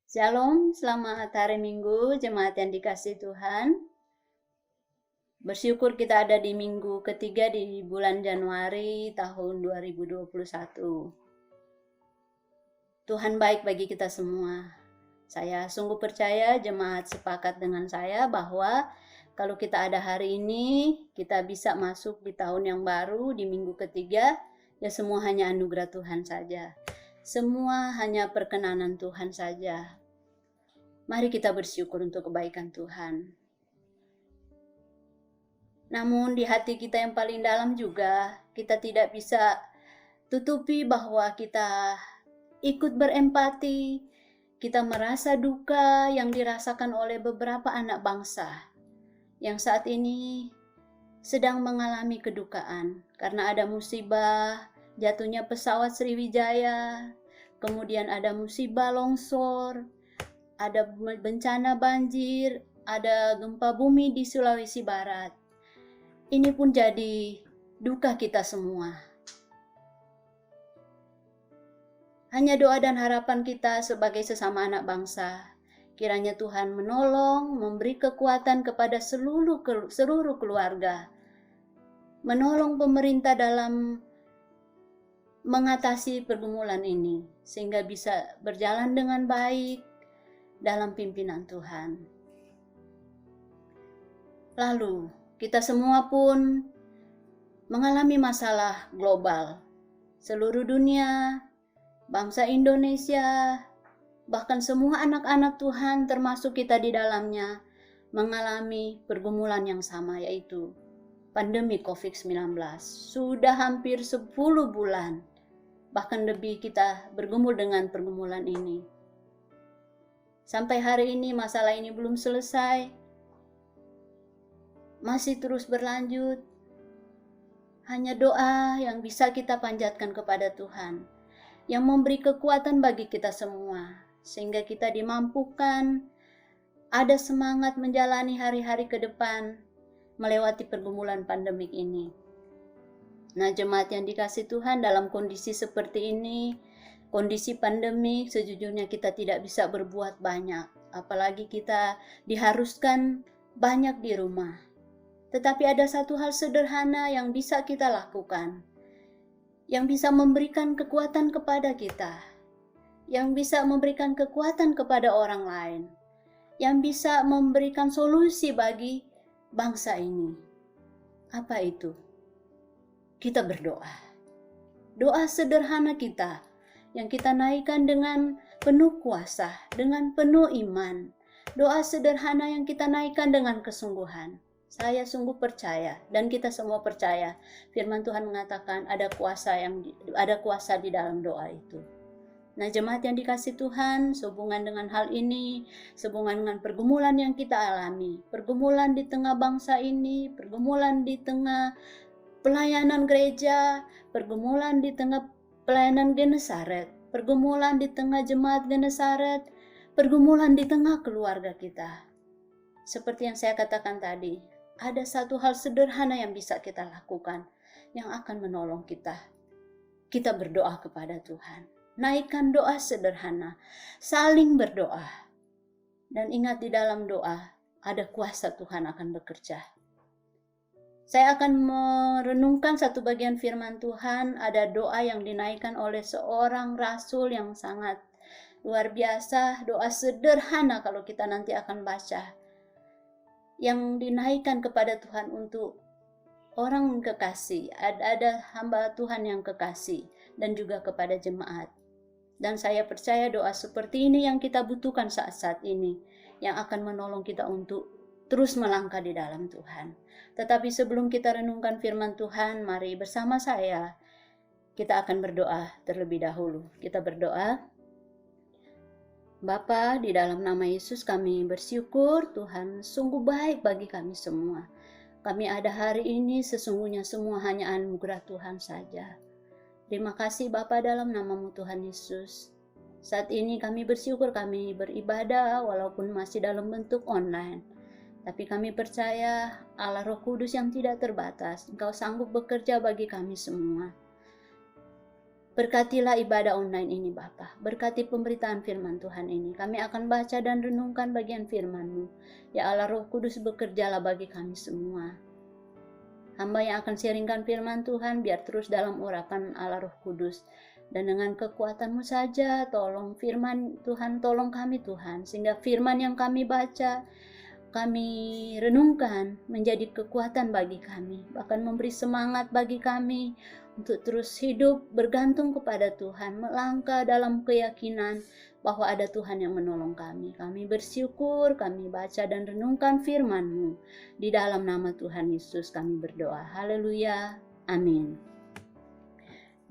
Shalom, selamat hari Minggu, jemaat yang dikasihi Tuhan. Bersyukur kita ada di minggu ketiga di bulan Januari tahun 2021. Tuhan baik bagi kita semua. Saya sungguh percaya jemaat sepakat dengan saya bahwa kalau kita ada hari ini, kita bisa masuk di tahun yang baru di minggu ketiga, ya semua hanya anugerah Tuhan saja. Semua hanya perkenanan Tuhan saja. Mari kita bersyukur untuk kebaikan Tuhan. Namun di hati kita yang paling dalam juga, kita tidak bisa tutupi bahwa kita ikut berempati, kita merasa duka yang dirasakan oleh beberapa anak bangsa yang saat ini sedang mengalami kedukaan karena ada musibah, jatuhnya pesawat Sriwijaya, kemudian ada musibah longsor, ada bencana banjir, ada gempa bumi di Sulawesi Barat. Ini pun jadi duka kita semua. Hanya doa dan harapan kita sebagai sesama anak bangsa. Kiranya Tuhan menolong, memberi kekuatan kepada seluruh keluarga. Menolong pemerintah dalam mengatasi pergumulan ini. Sehingga bisa berjalan dengan baik dalam pimpinan Tuhan. Lalu, kita semua pun mengalami masalah global. Seluruh dunia, bangsa Indonesia, bahkan semua anak-anak Tuhan termasuk kita di dalamnya mengalami pergumulan yang sama, yaitu pandemi COVID-19. Sudah hampir 10 bulan, bahkan lebih kita bergumul dengan pergumulan ini. Sampai hari ini masalah ini belum selesai. Masih terus berlanjut. Hanya doa yang bisa kita panjatkan kepada Tuhan, yang memberi kekuatan bagi kita semua, sehingga kita dimampukan ada semangat menjalani hari-hari ke depan, melewati pergumulan pandemik ini. Nah, jemaat yang dikasihi Tuhan, dalam kondisi seperti ini, kondisi pandemik, sejujurnya kita tidak bisa berbuat banyak, apalagi kita diharuskan banyak di rumah. Tetapi ada satu hal sederhana yang bisa kita lakukan, yang bisa memberikan kekuatan kepada kita, yang bisa memberikan kekuatan kepada orang lain, yang bisa memberikan solusi bagi bangsa ini. Apa itu? Kita berdoa. Doa sederhana kita, yang kita naikkan dengan penuh kuasa, dengan penuh iman. Doa sederhana yang kita naikkan dengan kesungguhan. Saya sungguh percaya dan kita semua percaya firman Tuhan mengatakan ada kuasa di dalam doa itu. Nah, jemaat yang dikasihi Tuhan, sehubungan dengan hal ini, sehubungan dengan pergumulan yang kita alami, pergumulan di tengah bangsa ini, pergumulan di tengah pelayanan gereja, pergumulan di tengah pelayanan Genesaret, pergumulan di tengah jemaat Genesaret, pergumulan di tengah keluarga kita. Seperti yang saya katakan tadi, ada satu hal sederhana yang bisa kita lakukan yang akan menolong kita. Kita berdoa kepada Tuhan. Naikkan doa sederhana, saling berdoa. Dan ingat di dalam doa ada kuasa Tuhan akan bekerja. Saya akan merenungkan satu bagian firman Tuhan, ada doa yang dinaikkan oleh seorang rasul yang sangat luar biasa, doa sederhana kalau kita nanti akan baca. Yang dinaikkan kepada Tuhan untuk orang kekasih, ada hamba Tuhan yang kekasih, dan juga kepada jemaat. Dan saya percaya doa seperti ini yang kita butuhkan saat-saat ini, yang akan menolong kita untuk terus melangkah di dalam Tuhan. Tetapi sebelum kita renungkan firman Tuhan, mari bersama saya, kita akan berdoa terlebih dahulu. Kita berdoa. Bapa, di dalam nama Yesus kami bersyukur Tuhan sungguh baik bagi kami semua. Kami ada hari ini sesungguhnya semua hanya anugerah Tuhan saja. Terima kasih Bapa dalam nama-Mu Tuhan Yesus. Saat ini kami bersyukur kami beribadah walaupun masih dalam bentuk online. Tapi kami percaya Allah Roh Kudus yang tidak terbatas, Engkau sanggup bekerja bagi kami semua. Berkatilah ibadah online ini Bapa. Berkati pemberitaan firman Tuhan ini. Kami akan baca dan renungkan bagian firman-Mu. Ya Allah, Roh Kudus, bekerjalah bagi kami semua. Hamba yang akan sharingkan firman Tuhan, biar terus dalam urapan Allah Roh Kudus. Dan dengan kekuatan-Mu saja, tolong firman Tuhan, tolong kami Tuhan. Sehingga firman yang kami baca, kami renungkan menjadi kekuatan bagi kami. Bahkan memberi semangat bagi kami untuk terus hidup bergantung kepada Tuhan, melangkah dalam keyakinan bahwa ada Tuhan yang menolong kami. Kami bersyukur, kami baca dan renungkan firman-Mu. Di dalam nama Tuhan Yesus kami berdoa. Haleluya. Amin.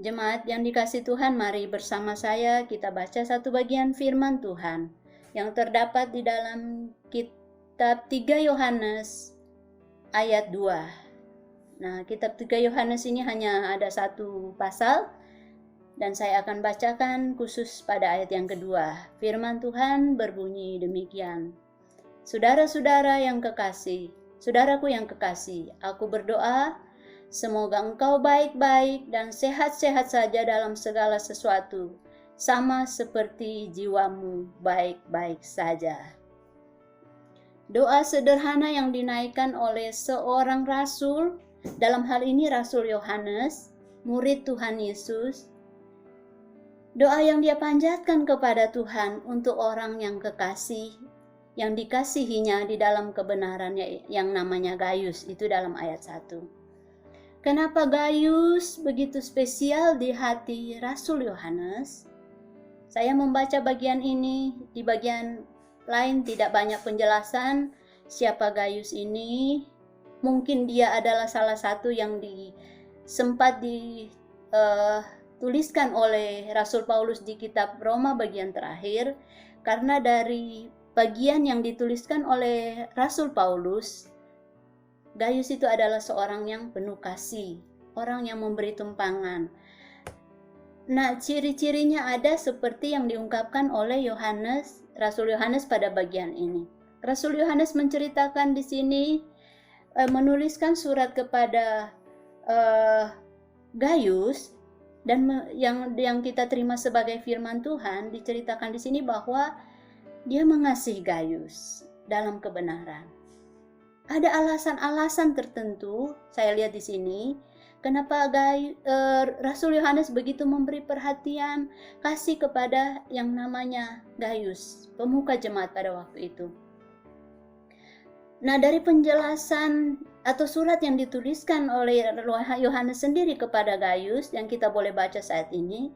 Jemaat yang dikasihi Tuhan, mari bersama saya kita baca satu bagian firman Tuhan yang terdapat di dalam kitab 3 Yohanes ayat 2. Nah, kitab 3 Yohanes ini hanya ada satu pasal dan saya akan bacakan khusus pada ayat yang kedua. Firman Tuhan berbunyi demikian. Saudara-saudara yang kekasih, saudaraku yang kekasih, aku berdoa semoga engkau baik-baik dan sehat-sehat saja dalam segala sesuatu, sama seperti jiwamu baik-baik saja. Doa sederhana yang dinaikkan oleh seorang rasul, dalam hal ini Rasul Yohanes, murid Tuhan Yesus. Doa yang dia panjatkan kepada Tuhan untuk orang yang kekasih, yang dikasihinya di dalam kebenarannya yang namanya Gaius, itu dalam ayat 1. Kenapa Gaius begitu spesial di hati Rasul Yohanes? Saya membaca bagian ini, di bagian lain tidak banyak penjelasan siapa Gaius ini. Mungkin dia adalah salah satu yang sempat dituliskan oleh Rasul Paulus di kitab Roma bagian terakhir, karena dari bagian yang dituliskan oleh Rasul Paulus, Gaius itu adalah seorang yang penuh kasih, orang yang memberi tumpangan. Nah, ciri-cirinya ada seperti yang diungkapkan oleh Yohanes, Rasul Yohanes pada bagian ini. Rasul Yohanes menceritakan di sini, menuliskan surat kepada Gaius, dan yang kita terima sebagai firman Tuhan diceritakan di sini bahwa dia mengasihi Gaius dalam kebenaran. Ada alasan-alasan tertentu saya lihat di sini kenapa Rasul Yohanes begitu memberi perhatian kasih kepada yang namanya Gaius, pemuka jemaat pada waktu itu. Nah, dari penjelasan atau surat yang dituliskan oleh Yohanes sendiri kepada Gaius yang kita boleh baca saat ini,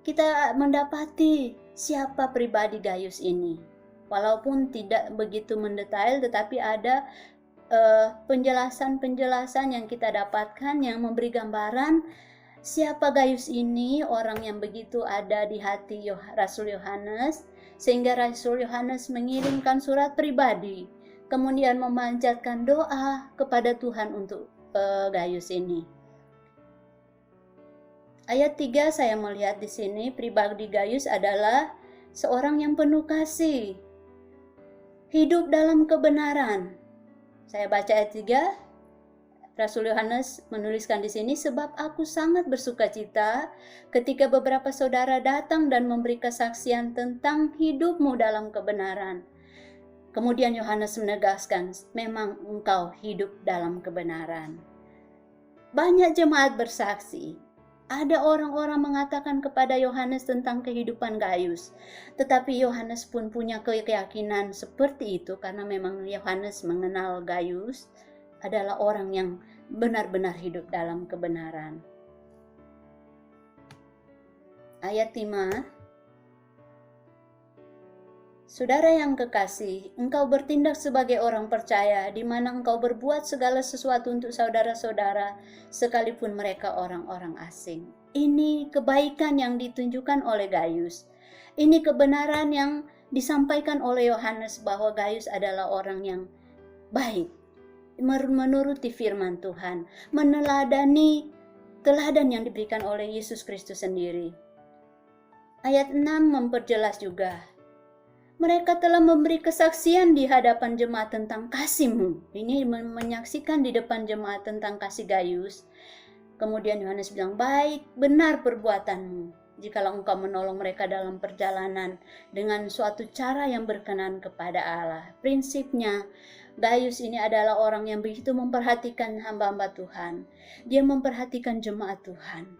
kita mendapati siapa pribadi Gaius ini. Walaupun tidak begitu mendetail, tetapi ada penjelasan-penjelasan yang kita dapatkan yang memberi gambaran siapa Gaius ini, orang yang begitu ada di hati Rasul Yohanes, sehingga Rasul Yohanes mengirimkan surat pribadi, kemudian memanjatkan doa kepada Tuhan untuk Gaius ini. Ayat 3 saya melihat di sini pribadi Gaius adalah seorang yang penuh kasih, hidup dalam kebenaran. Saya baca ayat 3, Rasul Yohanes menuliskan di sini, sebab aku sangat bersukacita ketika beberapa saudara datang dan memberi kesaksian tentang hidupmu dalam kebenaran. Kemudian Yohanes menegaskan, memang engkau hidup dalam kebenaran. Banyak jemaat bersaksi. Ada orang-orang mengatakan kepada Yohanes tentang kehidupan Gaius. Tetapi Yohanes pun punya keyakinan seperti itu karena memang Yohanes mengenal Gaius adalah orang yang benar-benar hidup dalam kebenaran. Ayat 5. Saudara yang kekasih, engkau bertindak sebagai orang percaya, di mana engkau berbuat segala sesuatu untuk saudara-saudara, sekalipun mereka orang-orang asing. Ini kebaikan yang ditunjukkan oleh Gaius. Ini kebenaran yang disampaikan oleh Yohanes bahwa Gaius adalah orang yang baik, menuruti firman Tuhan, meneladani teladan yang diberikan oleh Yesus Kristus sendiri. Ayat 6 memperjelas juga, mereka telah memberi kesaksian di hadapan jemaat tentang kasih-Mu. Ini menyaksikan di depan jemaat tentang kasih Gaius. Kemudian Yohanes bilang, baik, benar perbuatanmu, jikalau engkau menolong mereka dalam perjalanan dengan suatu cara yang berkenan kepada Allah. Prinsipnya, Gaius ini adalah orang yang begitu memperhatikan hamba-hamba Tuhan. Dia memperhatikan jemaat Tuhan.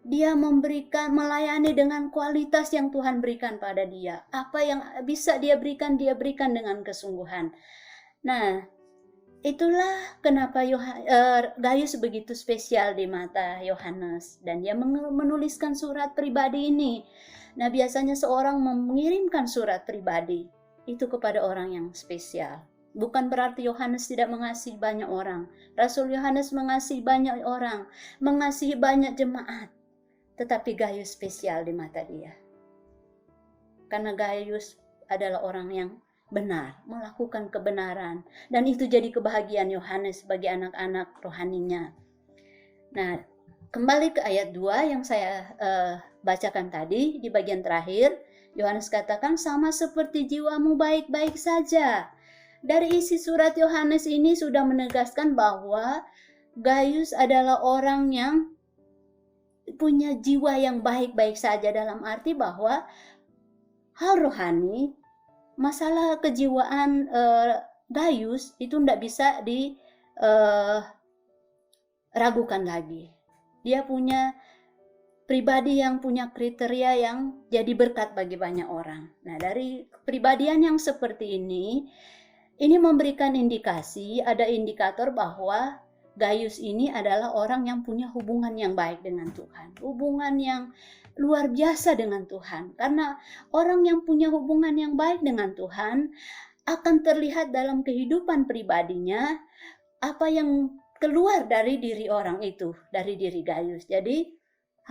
Dia melayani dengan kualitas yang Tuhan berikan pada dia. Apa yang bisa dia berikan dengan kesungguhan. Nah, itulah kenapa Gaius begitu spesial di mata Yohanes. Dan dia menuliskan surat pribadi ini. Nah, biasanya seorang mengirimkan surat pribadi itu kepada orang yang spesial. Bukan berarti Yohanes tidak mengasihi banyak orang. Rasul Yohanes mengasihi banyak orang, mengasihi banyak jemaat. Tetapi Gaius spesial di mata dia. Karena Gaius adalah orang yang benar, melakukan kebenaran. Dan itu jadi kebahagiaan Yohanes bagi anak-anak rohaninya. Nah, kembali ke ayat 2 yang saya bacakan tadi di bagian terakhir. Yohanes katakan, sama seperti jiwamu baik-baik saja. Dari isi surat Yohanes ini sudah menegaskan bahwa Gaius adalah orang yang punya jiwa yang baik-baik saja, dalam arti bahwa hal rohani, masalah kejiwaan Gaius itu tidak bisa diragukan lagi. Dia punya pribadi yang punya kriteria yang jadi berkat bagi banyak orang. Nah, dari kepribadian yang seperti ini memberikan indikasi, ada indikator bahwa Gaius ini adalah orang yang punya hubungan yang baik dengan Tuhan. Hubungan yang luar biasa dengan Tuhan. Karena orang yang punya hubungan yang baik dengan Tuhan akan terlihat dalam kehidupan pribadinya apa yang keluar dari diri orang itu, dari diri Gaius. Jadi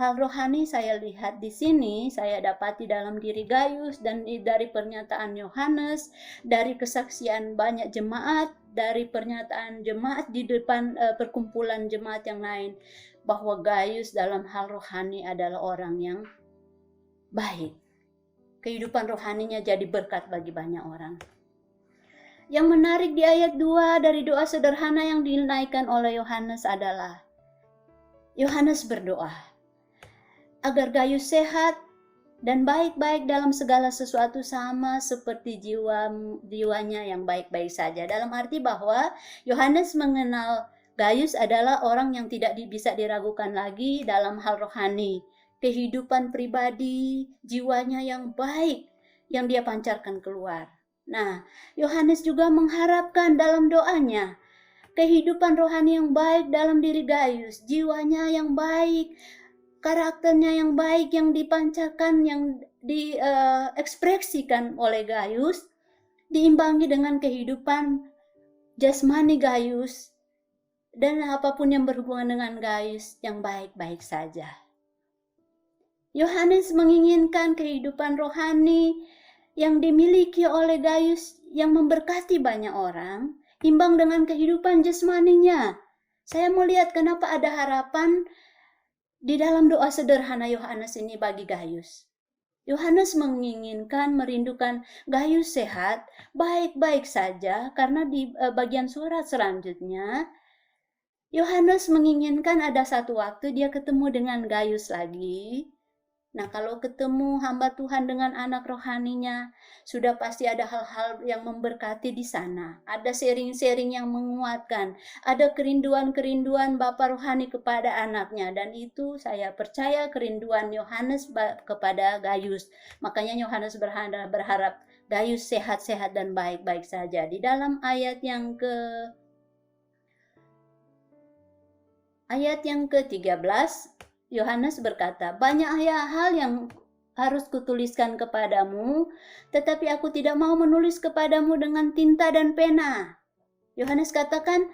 hal rohani saya lihat di sini, saya dapati dalam diri Gaius dan dari pernyataan Yohanes, dari kesaksian banyak jemaat, dari pernyataan jemaat di depan perkumpulan jemaat yang lain, bahwa Gaius dalam hal rohani adalah orang yang baik. Kehidupan rohaninya jadi berkat bagi banyak orang. Yang menarik di ayat 2 dari doa sederhana yang dinaikkan oleh Yohanes adalah, Yohanes berdoa agar Gaius sehat dan baik-baik dalam segala sesuatu, sama seperti jiwanya yang baik-baik saja. Dalam arti bahwa Yohanes mengenal Gaius adalah orang yang tidak bisa diragukan lagi dalam hal rohani. Kehidupan pribadi, jiwanya yang baik yang dia pancarkan keluar. Nah, Yohanes juga mengharapkan dalam doanya kehidupan rohani yang baik dalam diri Gaius, jiwanya yang baik, karakternya yang baik yang dipancarkan, yang diekspresikan oleh Gaius, diimbangi dengan kehidupan jasmani Gaius, dan apapun yang berhubungan dengan Gaius yang baik-baik saja. Yohanes menginginkan kehidupan rohani yang dimiliki oleh Gaius yang memberkati banyak orang, imbang dengan kehidupan jasmaninya. Saya melihat kenapa ada harapan di dalam doa sederhana Yohanes ini bagi Gaius. Yohanes menginginkan, merindukan Gaius sehat, baik-baik saja, karena di bagian surat selanjutnya, Yohanes menginginkan ada satu waktu dia ketemu dengan Gaius lagi. Nah, kalau ketemu hamba Tuhan dengan anak rohaninya, sudah pasti ada hal-hal yang memberkati di sana. Ada sharing-sharing yang menguatkan. Ada kerinduan-kerinduan Bapa rohani kepada anaknya. Dan itu saya percaya kerinduan Yohanes kepada Gaius. Makanya Yohanes berharap Gaius sehat-sehat dan baik-baik saja. Di dalam ayat yang ke-13, Yohanes berkata, banyak hal yang harus kutuliskan kepadamu, tetapi aku tidak mau menulis kepadamu dengan tinta dan pena. Yohanes katakan,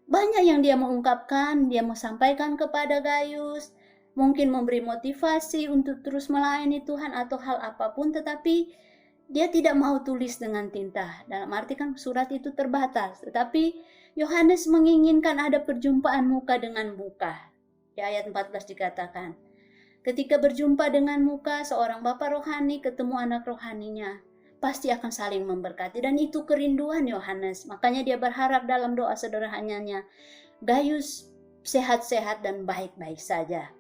banyak yang dia mau ungkapkan, dia mau sampaikan kepada Gaius, mungkin memberi motivasi untuk terus melayani Tuhan atau hal apapun, tetapi dia tidak mau tulis dengan tinta. Dalam arti kan surat itu terbatas, tetapi Yohanes menginginkan ada perjumpaan muka dengan muka. Di ayat 14 dikatakan, ketika berjumpa dengan muka seorang bapa rohani ketemu anak rohaninya, pasti akan saling memberkati. Dan itu kerinduan Yohanes. Makanya dia berharap dalam doa sederhananya, Gaius sehat-sehat dan baik-baik saja.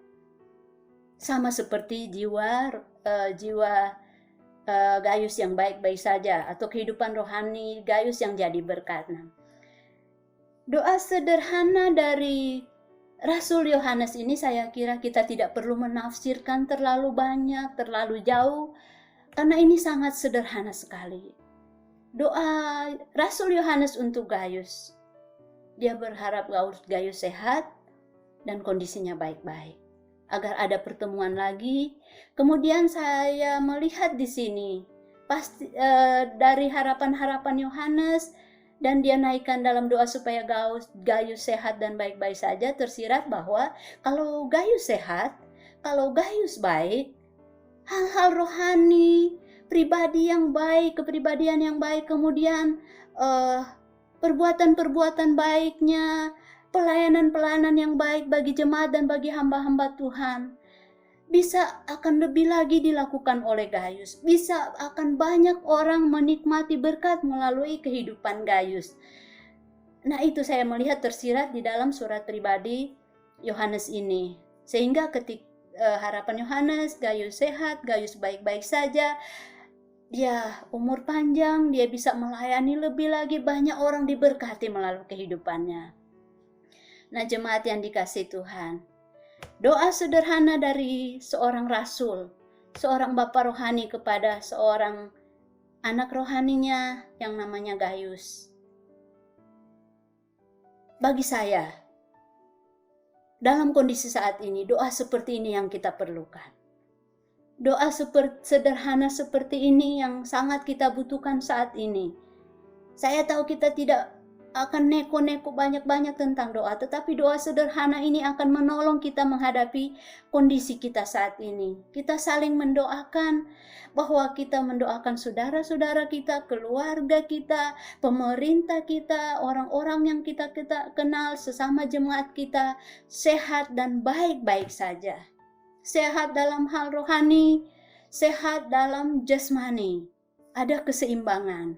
Sama seperti jiwa Gayus yang baik-baik saja, atau kehidupan rohani Gayus yang jadi berkat. Doa sederhana dari Rasul Yohanes ini saya kira kita tidak perlu menafsirkan terlalu banyak, terlalu jauh, karena ini sangat sederhana sekali. Doa Rasul Yohanes untuk Gayus, dia berharap Gayus sehat dan kondisinya baik-baik, agar ada pertemuan lagi. Kemudian saya melihat di sini pasti dari harapan-harapan Yohanes, dan dia naikkan dalam doa supaya Gayus sehat dan baik-baik saja, tersirat bahwa kalau Gayus sehat, kalau Gayus baik, hal-hal rohani, pribadi yang baik, kepribadian yang baik, kemudian perbuatan-perbuatan baiknya, pelayanan-pelayanan yang baik bagi jemaat dan bagi hamba-hamba Tuhan, bisa akan lebih lagi dilakukan oleh Gayus. Bisa akan banyak orang menikmati berkat melalui kehidupan Gayus. Nah, itu saya melihat tersirat di dalam surat pribadi Yohanes ini. Sehingga ketika harapan Yohanes, Gayus sehat, Gayus baik-baik saja, dia umur panjang, dia bisa melayani lebih lagi, banyak orang diberkati melalui kehidupannya. Nah, jemaat yang dikasihi Tuhan, doa sederhana dari seorang rasul, seorang bapa rohani kepada seorang anak rohaninya yang namanya Gayus. Bagi saya, dalam kondisi saat ini, doa seperti ini yang kita perlukan. Doa sederhana seperti ini yang sangat kita butuhkan saat ini. Saya tahu kita tidak akan neko-neko banyak-banyak tentang doa, tetapi doa sederhana ini akan menolong kita menghadapi kondisi kita saat ini. Kita saling mendoakan, bahwa kita mendoakan saudara-saudara kita, keluarga kita, pemerintah kita, orang-orang yang kita kenal, sesama jemaat kita, sehat dan baik-baik saja. Sehat dalam hal rohani, sehat dalam jasmani, ada keseimbangan.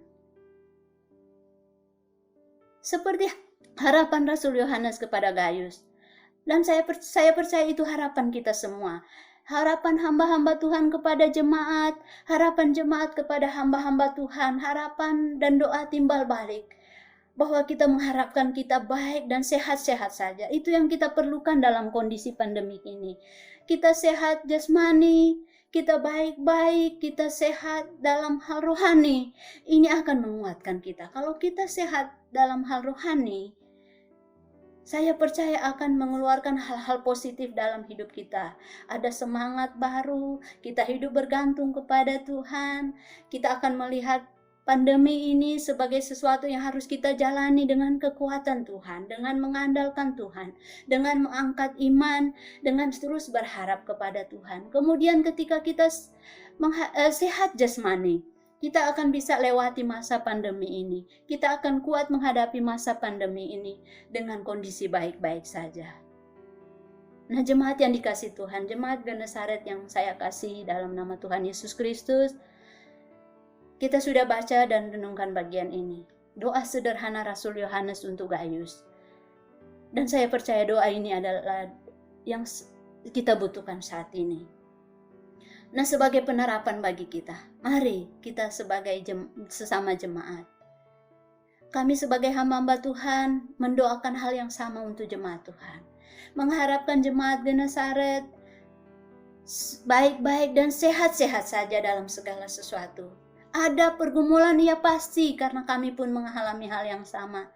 Seperti harapan Rasul Yohanes kepada Gayus. Dan saya percaya itu harapan kita semua. Harapan hamba-hamba Tuhan kepada jemaat, harapan jemaat kepada hamba-hamba Tuhan, harapan dan doa timbal balik. Bahwa kita mengharapkan kita baik dan sehat-sehat saja. Itu yang kita perlukan dalam kondisi pandemik ini. Kita sehat jasmani, kita baik-baik, kita sehat dalam hal rohani. Ini akan menguatkan kita. Kalau kita sehat dalam hal rohani, saya percaya akan mengeluarkan hal-hal positif dalam hidup kita. Ada semangat baru, kita hidup bergantung kepada Tuhan. Kita akan melihat pandemi ini sebagai sesuatu yang harus kita jalani dengan kekuatan Tuhan, dengan mengandalkan Tuhan, dengan mengangkat iman, dengan terus berharap kepada Tuhan. Kemudian ketika kita sehat jasmani, kita akan bisa lewati masa pandemi ini. Kita akan kuat menghadapi masa pandemi ini dengan kondisi baik-baik saja. Nah, jemaat yang dikasihi Tuhan, jemaat Genesaret yang saya kasih dalam nama Tuhan Yesus Kristus, kita sudah baca dan renungkan bagian ini. Doa sederhana Rasul Yohanes untuk Gayus. Dan saya percaya doa ini adalah yang kita butuhkan saat ini. Nah, sebagai penerapan bagi kita, mari kita sebagai sesama jemaat, kami sebagai hamba-hamba Tuhan mendoakan hal yang sama untuk jemaat Tuhan. Mengharapkan jemaat Genesaret baik-baik dan sehat-sehat saja dalam segala sesuatu. Ada pergumulan, ya pasti, karena kami pun mengalami hal yang sama.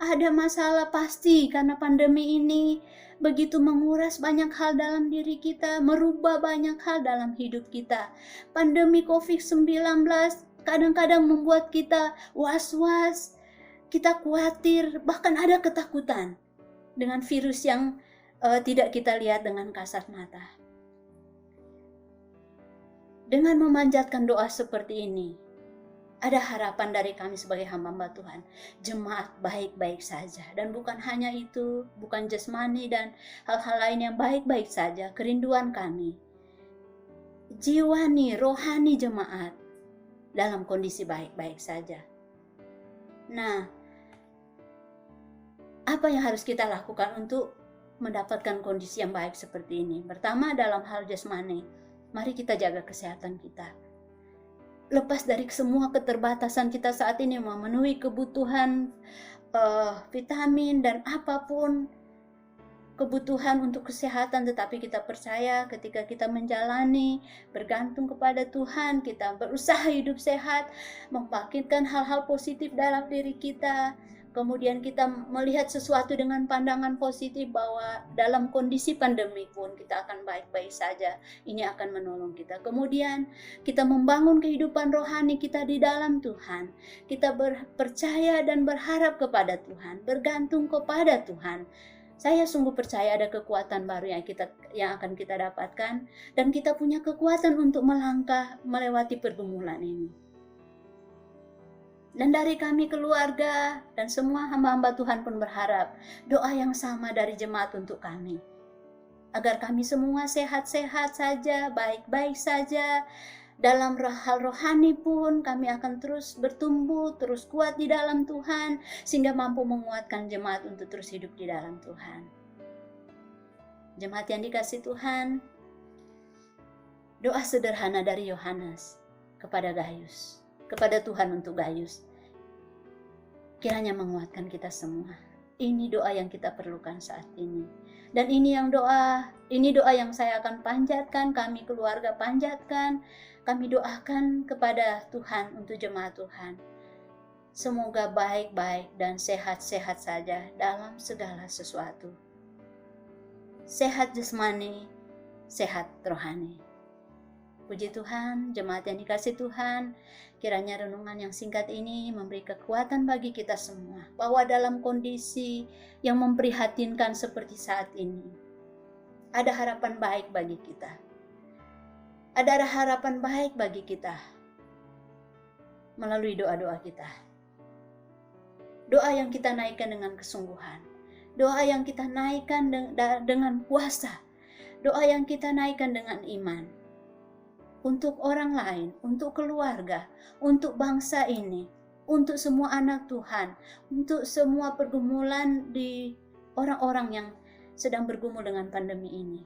Ada masalah pasti, karena pandemi ini begitu menguras banyak hal dalam diri kita, merubah banyak hal dalam hidup kita. Pandemi COVID-19 kadang-kadang membuat kita was-was, kita khawatir, bahkan ada ketakutan dengan virus yang tidak kita lihat dengan kasat mata. Dengan memanjatkan doa seperti ini, ada harapan dari kami sebagai hamba-hamba Tuhan. Jemaat baik-baik saja. Dan bukan hanya itu, bukan jasmani dan hal-hal lain yang baik-baik saja. Kerinduan kami, jiwani, rohani jemaat dalam kondisi baik-baik saja. Nah, apa yang harus kita lakukan untuk mendapatkan kondisi yang baik seperti ini? Pertama, dalam hal jasmani, mari kita jaga kesehatan kita. Lepas dari semua keterbatasan kita saat ini memenuhi kebutuhan vitamin dan apapun kebutuhan untuk kesehatan, tetapi kita percaya ketika kita menjalani, bergantung kepada Tuhan, kita berusaha hidup sehat, membangkitkan hal-hal positif dalam diri kita, kemudian kita melihat sesuatu dengan pandangan positif bahwa dalam kondisi pandemi pun kita akan baik-baik saja. Ini akan menolong kita. Kemudian kita membangun kehidupan rohani kita di dalam Tuhan. Kita percaya dan berharap kepada Tuhan, bergantung kepada Tuhan. Saya sungguh percaya ada kekuatan baru yang akan kita dapatkan, dan kita punya kekuatan untuk melangkah melewati pergumulan ini. Dan dari kami keluarga dan semua hamba-hamba Tuhan pun berharap doa yang sama dari jemaat untuk kami, agar kami semua sehat-sehat saja, baik-baik saja. Dalam hal rohani pun kami akan terus bertumbuh, terus kuat di dalam Tuhan, sehingga mampu menguatkan jemaat untuk terus hidup di dalam Tuhan. Jemaat yang dikasihi Tuhan, doa sederhana dari Yohanes kepada Gaius, kepada Tuhan untuk Gaius, kiranya menguatkan kita semua. Ini doa yang kita perlukan saat ini. Dan ini doa yang saya akan panjatkan, kami keluarga panjatkan, kami doakan kepada Tuhan untuk jemaat Tuhan. Semoga baik-baik dan sehat-sehat saja dalam segala sesuatu. Sehat jasmani, sehat rohani. Puji Tuhan, jemaat yang dikasihi Tuhan, kiranya renungan yang singkat ini memberi kekuatan bagi kita semua, bahwa dalam kondisi yang memprihatinkan seperti saat ini, ada harapan baik bagi kita. Ada harapan baik bagi kita melalui doa-doa kita. Doa yang kita naikkan dengan kesungguhan. Doa yang kita naikkan dengan puasa. Doa yang kita naikkan dengan iman. Untuk orang lain, untuk keluarga, untuk bangsa ini, untuk semua anak Tuhan, untuk semua pergumulan di orang-orang yang sedang bergumul dengan pandemi ini.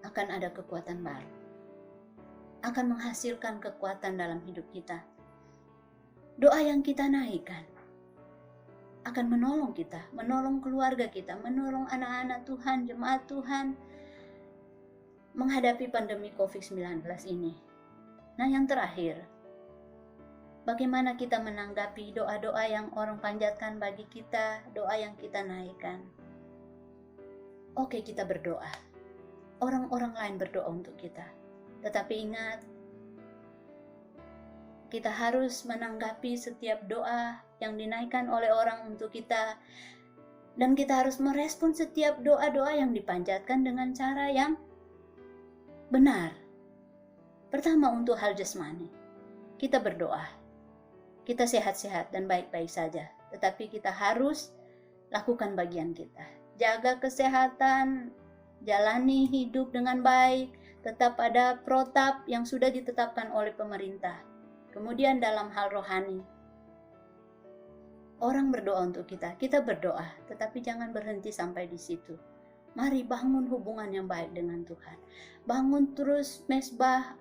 Akan ada kekuatan baru, akan menghasilkan kekuatan dalam hidup kita. Doa yang kita naikkan akan menolong kita, menolong keluarga kita, menolong anak-anak Tuhan, jemaat Tuhan menghadapi pandemi COVID-19 ini. Nah, yang terakhir, bagaimana kita menanggapi doa-doa yang orang panjatkan bagi kita, doa yang kita naikkan? Oke, kita berdoa. Orang-orang lain berdoa untuk kita. Tetapi ingat, kita harus menanggapi setiap doa yang dinaikkan oleh orang untuk kita. Dan kita harus merespon setiap doa-doa yang dipanjatkan dengan cara yang benar. Pertama, untuk hal jasmani, kita berdoa. Kita sehat-sehat dan baik-baik saja. Tetapi kita harus lakukan bagian kita. Jaga kesehatan, jalani hidup dengan baik, tetap pada protap yang sudah ditetapkan oleh pemerintah. Kemudian dalam hal rohani, orang berdoa untuk kita, kita berdoa, tetapi jangan berhenti sampai di situ. Mari bangun hubungan yang baik dengan Tuhan. Bangun terus mesbah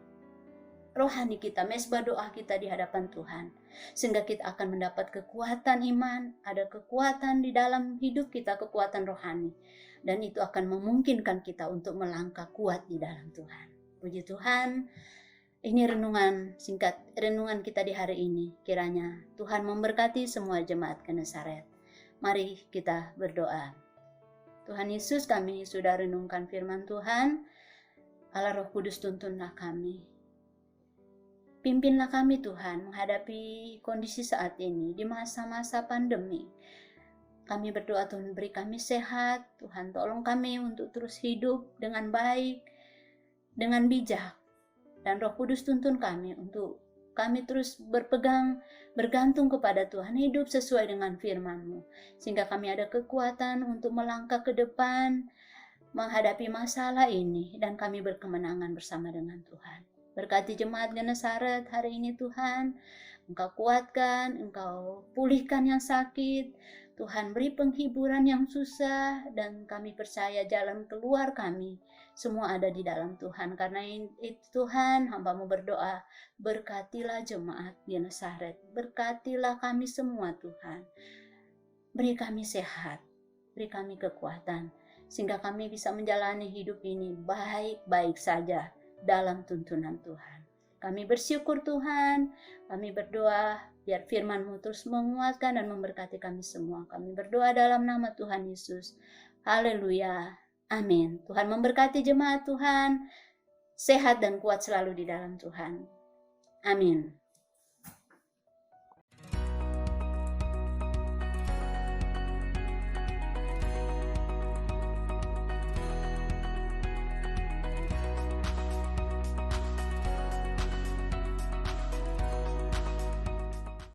rohani kita, mesbah doa kita di hadapan Tuhan. Sehingga kita akan mendapat kekuatan iman, ada kekuatan di dalam hidup kita, kekuatan rohani. Dan itu akan memungkinkan kita untuk melangkah kuat di dalam Tuhan. Puji Tuhan, ini renungan singkat, renungan kita di hari ini. Kiranya Tuhan memberkati semua jemaat Genesaret. Mari kita berdoa. Tuhan Yesus, kami sudah renungkan firman Tuhan. Allah Roh Kudus, tuntunlah kami. Pimpinlah kami Tuhan menghadapi kondisi saat ini di masa-masa pandemi. Kami berdoa Tuhan beri kami sehat, Tuhan tolong kami untuk terus hidup dengan baik, dengan bijak. Dan Roh Kudus tuntun kami untuk kami terus bergantung kepada Tuhan, hidup sesuai dengan firman-Mu. Sehingga kami ada kekuatan untuk melangkah ke depan, menghadapi masalah ini, dan kami berkemenangan bersama dengan Tuhan. Berkati jemaat Genesaret hari ini Tuhan, Engkau kuatkan, Engkau pulihkan yang sakit, Tuhan beri penghiburan yang susah, dan kami percaya jalan keluar kami semua ada di dalam Tuhan. Karena itu Tuhan, hamba-Mu berdoa, berkatilah jemaat di Nazaret, berkatilah kami semua Tuhan. Beri kami sehat, beri kami kekuatan, sehingga kami bisa menjalani hidup ini baik-baik saja dalam tuntunan Tuhan. Kami bersyukur Tuhan, kami berdoa biar firman-Mu terus menguatkan dan memberkati kami semua. Kami berdoa dalam nama Tuhan Yesus. Haleluya. Amin. Tuhan memberkati jemaat Tuhan. Sehat dan kuat selalu di dalam Tuhan. Amin.